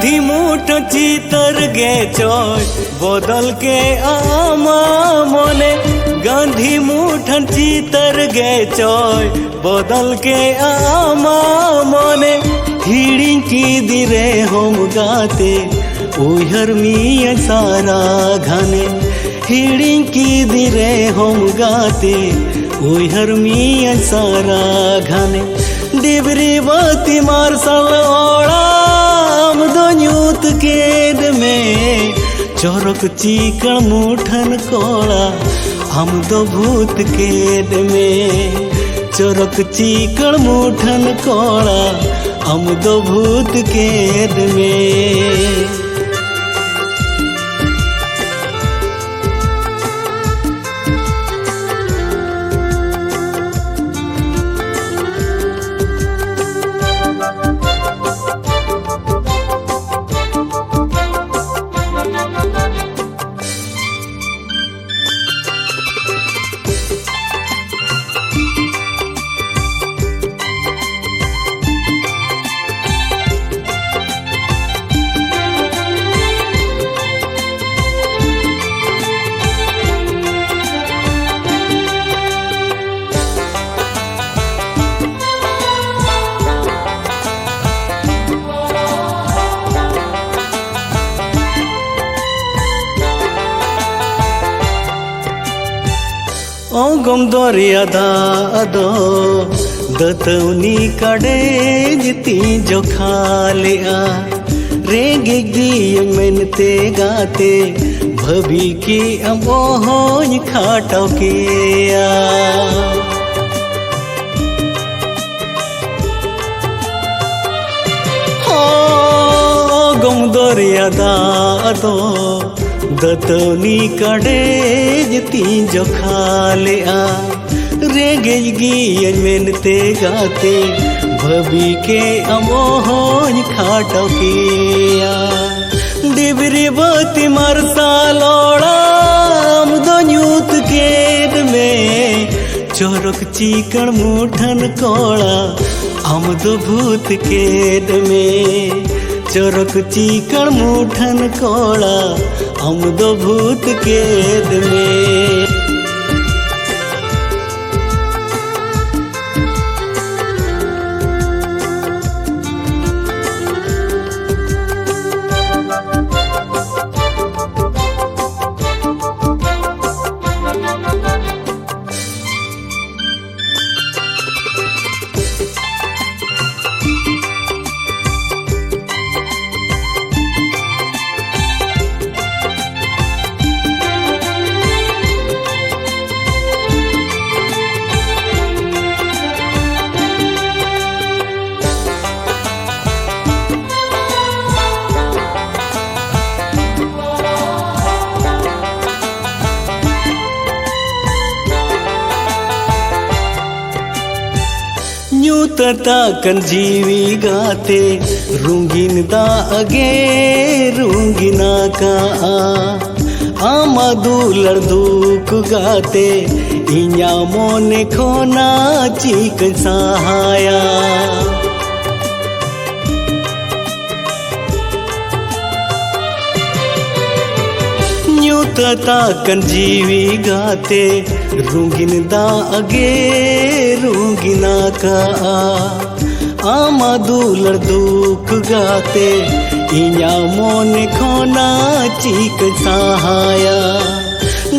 गांधी मुठ चितर गे चोय बदल के आमा मने गांधी मुठ चितर गे चोय बदल के आमा मने हिड़ी की दिरे हम गाते उहर मिया सारा घने हिड़ी की दिरे हम गाते उहर मिया सारा घने डिबरी बाती मार्शल ओड़ाम दो न्यूत केद में चोरक चीकण मुठन कोड़ा हम दो भूत केद में चोरक चीकण मुठन कोड़ा हम दो भूत केद में। गम दरिया दादो दतौनी कड़े जिती जो खा लिया रेगे दिए मनते गाते भभी की अमोहन खाटो किया गम दरिया दादो दतौनी कड़े जती जो खा लिया रेगे गी मेनते गाते भभी के अमोहन खाटो किया डिबरी बाती मार्शल ओड़ाम दो न्यूत केद में चोरक चीकण मुठन कोड़ा हम दो भूत केद में चोरक चीकण मुठन कोड़ा हम दो भूत केद में। न्यूतता कन जीवी गाते रूंगिन दा अगे रूंगिना का आमा दूलड़ दूक गाते इन्या मोने खोना चीक सहाया न्यूतता कन जीवी गाते रूंगिन दा अगे रूंगिना का आमा दूलड़ दूक गाते इन्या मोने खोना चीक सहाया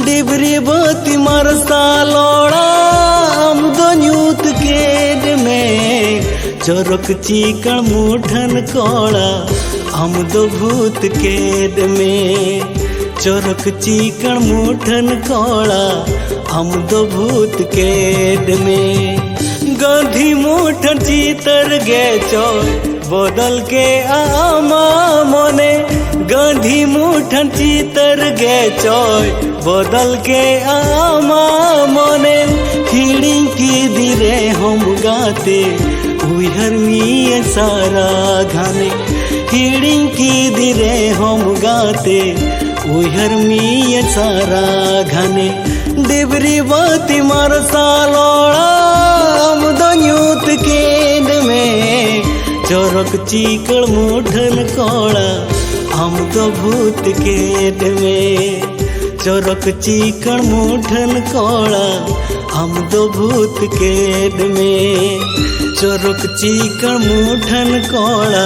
डिबरी बाती मार्शल ओड़ाम दो न्यूत केद में चोरक चीकण मुठन कोड़ा हम दो भूत केद में चोरक चीकण मुठन कोड़ा हम दो भूत केद में। गांधी मुठन चितर गे चोय बदल के आमा मने गांधी मुठन चितर गे चोय बदल के आमा मने हिड़ी की दिरे हम गाते उहर मिया सारा घने हिड़ी की दिरे हम गाते उहर मिया सारा घने डिबरी बाती मार्शल ओड़ाम दो न्यूत केद में चोरक चीकड़ मूठन कोड़ा हम तो भूत केट में। चोरक चीकड़ मूठन कोड़ा हम तो भूत केट में। चोरक चीकड़ मूठन कोड़ा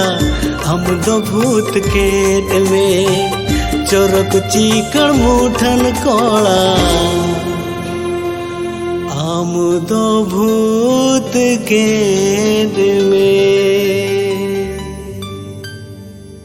हम तो भूत केट में। चोरक चीकड़ मूठन कोड़ा हम तो भूत केट में।